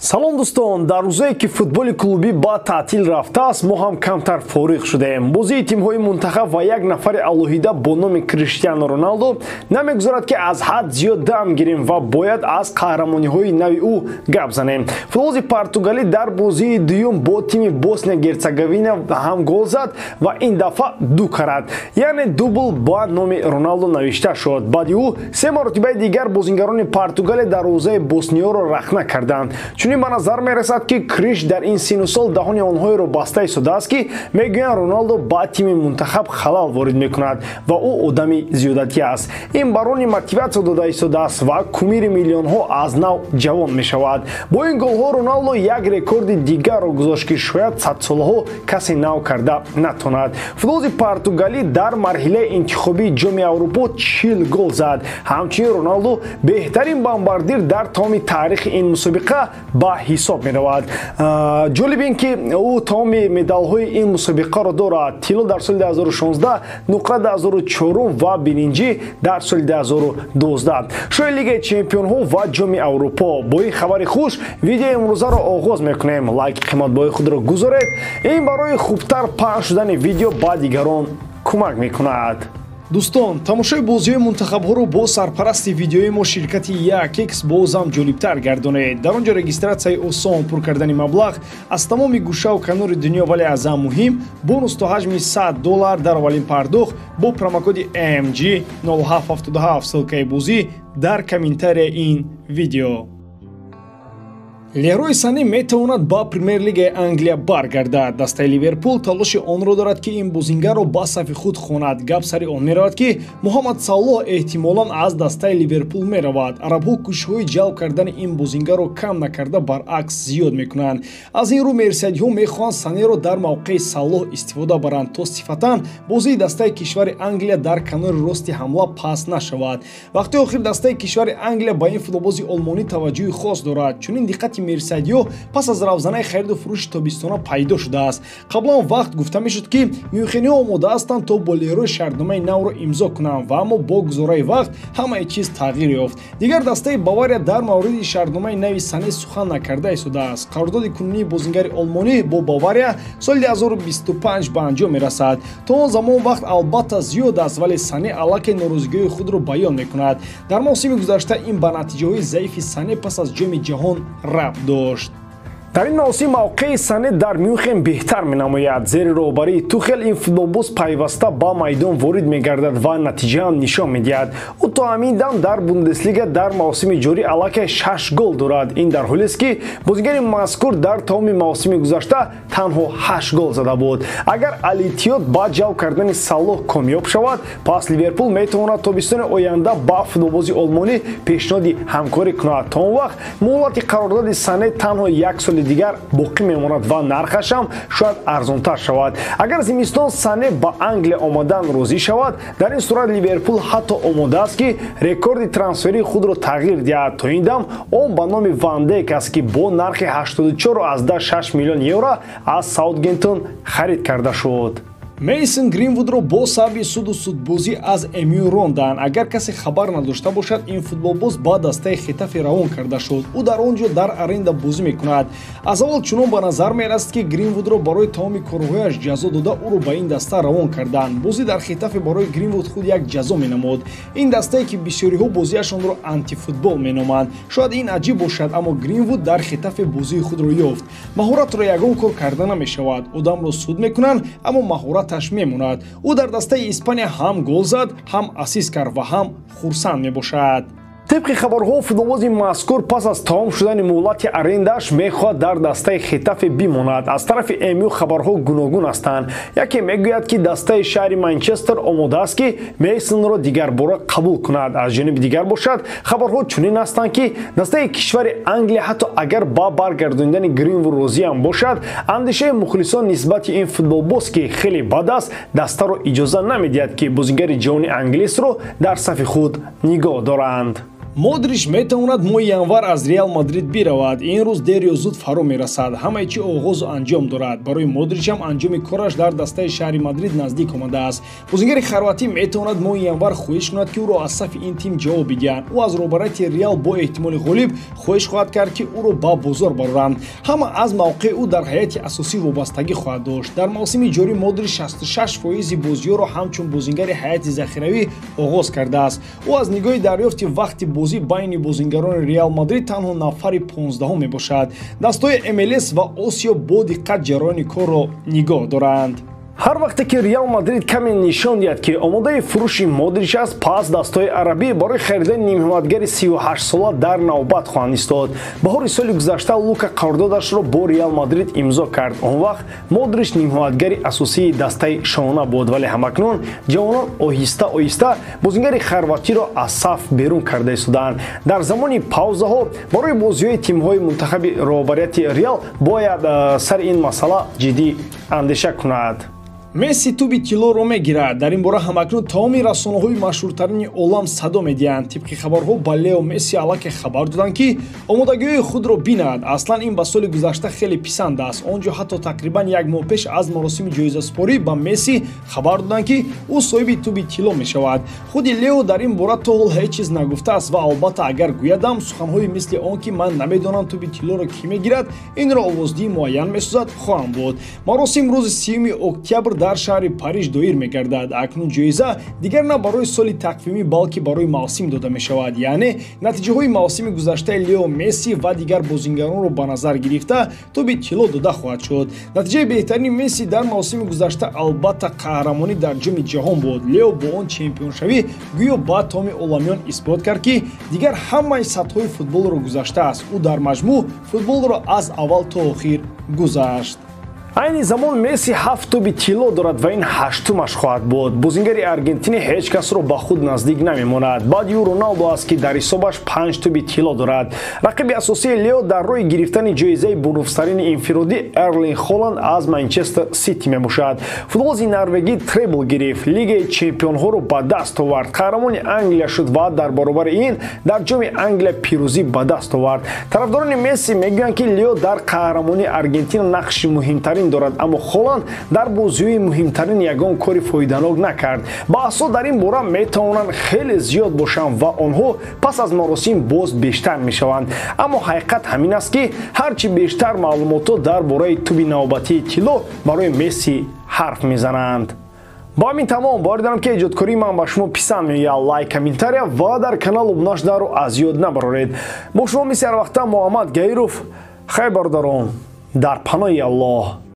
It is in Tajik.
салом дӯстон, дар рӯзае ки футболи клубӣ ба таътил рафтааст, мо ҳам камтар фориғ шудаем. Бозии тимҳои мунтахаб ва як нафари алоҳида бо номи Криштиану Роналдо намегузорад ки аз ҳад зиёд дам гирем ва бояд аз қаҳрамониҳои нави ӯ гап занем. Футболбози португалӣ дар бозии дуюм бо тими Босния Герцеговина ҳам гол зад ва ин дафъа ду карад, яъне дубл ба номи Роналдо навишта шуд. Баъди ӯ се маротибаи дигар бозингарони Португалия дар рӯзаи босниёро рахна карданд. Чунин ба назар мерасад ки Криш дар ин сину сол даҳони онҳоеро баста истодааст ки мегӯянд Роналдо ба тими мунтахаб халал ворид мекунад ва ӯ одами зиёдатӣ аст. Ин барони мотиватсия дода истодааст ва кумири миллионҳо аз нав ҷавон мешавад. Бо ин голҳо Роналдо як рекорди дигарро гузошт ки шояд садсолаҳо касе нав карда натонад. Футболбози португалӣ дар марҳилаи интихобии ҷоми Аврупо 40 гол зад. Ҳамчунин Роналдо беҳтарин бомбардир дар тамоми таърихи ин мусобиқа ба ҳисоб меравад. ҷолиб ин ки ӯ тамоми медалҳои ин мусобиқаро дорад. Тилло дар соли 2016, нуқра 2004 ва биринҷӣ дар соли 2012. Шои Лигаи Чемпионҳо ва ҷоми Аврупо. Бо ин хабари хуш видеои имрӯзаро оғоз мекунем. Лайки қиматбои худро гузоред. Ин барои хубтар паҳн шудани видео ба дигарон кӯмак мекунад. Дӯстон, тамошои бозиҳои мунтахабҳоро бо сарпарасти видеои мо ширкати Якекс бозам ҷолибтар гардонед. Дар он ҷо регистратсияи осон, пур кардани маблағ аз тамоми гӯшаву канори дунё, вале аз ҳам муҳим бонус то ҳаҷми $100 дар аввалин пардохт бо промокоди AMG 0777 ссилкаи бозӣ дар комментарияи ин видео. Лерои Сане метавонад ба Премер-лигаи Англия баргардад. Дастаи Ливерпул талоши онро дорад ки ин бозингарро ба сафи худ хонад. Гап сари он меравад ки Муҳаммад Салоҳ эҳтимолан аз дастаи Ливерпул меравад. Арабҳо кӯшишҳои ҷалб кардани ин бозингарро кам накарда баръакс зиёд мекунанд. Аз ин рӯ мерсиядиҳо мехоҳанд Санеро дар мавқеи Салоҳ истифода баранд то сифатан бозии дастаи кишвари Англия дар канори рости ҳамла паст нашавад. Вақти охир дастаи кишвари Англия ба ин футболбози олмонӣ таваҷҷӯҳи хос дорад. Чунин диққати мерсиядиҳо пас аз равзанаи хариду фурӯши тобистона пайдо шудааст. Қаблан вақт гуфта мешуд ки мюнхениҳо омода ҳастанд то бо Лерой шартномаи навро имзо кунанд ва аммо бо гузораи вақт ҳамаи чиз тағйир ёфт. Дигар дастаи Бавария дар мавриди шартномаи нави Сане сухан накарда истодааст. Қарордоди кунунии бозингари олмонӣ бо Бавария соли 2025 ба анҷом мерасад. То он замон вақт албатта зиёд аст, вале Сане аллакай норозигиҳои худро баён мекунад. Дар мавсими гузашта ин ба натиҷаҳои заифи Сане пас аз ҷоми ҷаҳон рабт дошт. Дар ин мавсим мавқеи Сане дар Мюнхен беҳтар менамояд. Зери роҳбарии Тухел ин футболбоз пайваста ба майдон ворид мегардад ва натиҷаам нишон медиҳад. Ӯ то ҳамин дам дар Бундеслига дар мавсими ҷорӣ аллакай 6 гол дорад. Ин дар ҳолест ки бозингари мазкур дар тамоми мавсими гузашта танҳо 8 гол зада буд. Агар Ал-Иттиҳод ба ҷалб кардани Салоҳ комёб шавад, пас Ливерпул метавонад тобистони оянда ба футболбози олмонӣ пешниҳоди ҳамкорӣ кунад. То он вақт муҳлати қарордоди Сане танҳо як соли дигар боқӣ мемонад ва нархашам шояд арзонтар шавад. Агар зимистон Сане ба Англия омадан розӣ шавад, дар ин сурат Ливерпул ҳатто омодааст ки рекорди трансферии худро тағйир диҳад. То ин дам он ба номи Ван Дейк аст ки бо нархи 84,6 миллион евро аз Саутгемптон харид карда шуд. Мейсон Гринвудро бо сабаби суду судбозӣ аз МЮ ронданд. Агар касе хабар надошта бошад, ин футболбоз ба дастаи Хетафе равон карда шуд. ӯ дар он ҷо дар аренда бозӣ мекунад. Аз аввал чунон ба назар мерасад ки Гринвудро барои тамоми корҳояш ҷазо дода ӯро ба ин даста равон карданд. Бозӣ дар Хетафе барои Гринвуд худ як ҷазо менамуд. Ин дастае ки бисёриҳо бозиашонро антифутбол меноманд. Шояд ин аҷиб бошад, аммо Гринвуд дар Хетафе бозии худро ёфт. маҳоратро ягон кор карда намешавад. одамро суд мекунанд, аммо маҳорат мемонад. ӯ дар дастаи Испания ҳам гол зад, ҳам ассист кард ва ҳам хурсанд мебошад. طبق خبرها فوتبالباز مذکور پس از تمام شدن مهلت ارندش میخواد در دسته خطاف بماند. از طرف امیو خبرها گوناگون هستند. یکی میگوید که دسته شهر منچستر آماده است که میسن را دیگر بار قبول کند. از جانب دیگر باشد خبرها چنین هستند که دسته کشور انگلیس حتی اگر با برگرداندن گرین‌وود راضی هم باشد، اندیشه مخلصان نسبت این فوتبالباز که خیلی بد است دسته را اجازه نمیدهد که بازیگر جهانی انگلیس را در صف خود نگاه دارند. Модрич метавонад моҳи январ аз Реал Мадрид биравад. Ин рӯз дер ё зуд фаро мерасад. Ҳамаи чӣ оғозу анҷом дорад. Барои Модричам анҷоми кораш дар дастаи шаҳри Мадрид наздик омадааст. Бозингари хорватӣ метавонад моҳи январ хоҳиш кунад ки ӯро аз сафи ин тим ҷавоб бидиҳанд. Ӯ аз роҳбарияти Реал бо эҳтимоли ғолиб хоҳиш хоҳад кард ки ӯро ба бозор бароранд. Ҳама аз мавқеи ӯ дар ҳайати асосӣ вобастагӣ хоҳад дошт. Дар мавсими ҷорӣ Модрич 66% бозиҳоро ҳамчун бозингари ҳайати захиравӣ оғоз кардааст. Ӯ аз нигоҳи дарёфти вақти бозӣ байни бозингарони Реал Мадрид танҳо нафари 15 мебошад. Дастҳои MLS ва Осиё бо диққат ҷараёни корро нигоҳ доранд. ҳар вақте ки Реал Мадрид каме нишон диҳад ки омодаи фурӯши Модрич аст, пас дастҳои арабӣ барои харидани нимҳиматгари 38 сола дар навбат хоҳанд истод. Баҳори соли гузашта Лука қарордодашро бо Реал Мадрид имзо кард. Он вақт Модрич нимҳиматгари асосии дастаи шона буд, вале ҳамакнун ҷавонон оҳиста-оҳиста бозингари хорватиро аз саф берун карда истоданд. Дар замони паузаҳо барои бозиҳои тимҳои мунтахаби роҳбарияти Реал бояд сари ин масъала ҷиддӣ андеша кунад. Месси туби тиллоро мегирад. Дар ин бора ҳамакнун тамоми расонаҳои машҳуртарини олам садо медиҳанд. Тибқи хабарҳо ба Лео Месси аллакай хабар доданд ки омодагиҳои худро бинад. Аслан ин ба соли гузашта хеле писанд аст. Он ҷо ҳатто тақрибан як моҳ пеш аз маросими ҷоизаспорӣ ба Месси хабар доданд ки ӯ соҳиби туби тилло мешавад. Худи Лео дар ин бора то ҳол ҳеҷ чиз нагуфтааст ва албатта агар гӯядам суханҳои мисли он ки ман намедонам туби тиллоро кӣ мегирад, инро овоздиҳи муайян месозад, хоҳам буд. Маросим рӯзи 30 октябр дар шаҳри Париж доир мегардад. Акнун ҷоиза дигар на барои соли тақвимӣ, балки барои мавсим дода мешавад. Яъне натиҷаҳои мавсими гузаштаи Лео Месси ва дигар бозингаронро ба назар гирифта туби тилло дода хоҳад шуд. Натиҷаи беҳтарини Месси дар мавсими гузашта албатта қаҳрамонӣ дар ҷоми ҷаҳон буд. Лео бо он чемпионшавӣ гӯё ба томи оламиён исбот кард ки дигар ҳамаи сатҳҳои футболро гузаштааст. Ӯ дар маҷмӯъ футболро аз аввал то охир гузашт. Айни замон Месси 7 туби тилло дорад ва ин 8-тумаш хоҳад буд. Бозингари Аргентинӣ ҳеҷ касро ба худ наздик намемонад. Баъди ӯ Роналдо аст ки дар ҳисобаш 5 туби тилло дорад. Рақиби асосии Лео дар роҳи гирифтани ҷоизаи бонуфсарини инфиродӣ Эрлинг Холланд аз Манчестер Сити мебошад. Футболбози норвегӣ требл гирифт, Лигаи чемпионҳоро ба даст овард, қаҳрамони Англия шуд ва дар баробари ин дар ҷоми Англия пирӯзӣ ба даст овард. Тарафдорони Месси мегӯянд ки Лео дар қаҳрамони Аргентина нақши муҳимтарин дорад, аммо Холланд дар бозиҳои муҳимтарин ягон кори фоиданок накард. Баҳсҳо дар ин бора метавонанд хеле зиёд бошанд ва онҳо пас аз маросим боз бештар мешаванд. Аммо ҳақиқат ҳамин аст ки ҳарчи бештар маълумотҳо дар бораи туби навбатии тилло барои Месси ҳарф мезананд. Ба ҳамин тамом бори дорам ки эҷодкории ман ба шумо писанд меояд. Лайк, комментария ва дар канал обуна шуданро аз ёд набароред. Бо шумо мисли ҳар вақта Муҳаммад Гаиров. Хай бародарон, дар паноҳи Аллоҳ.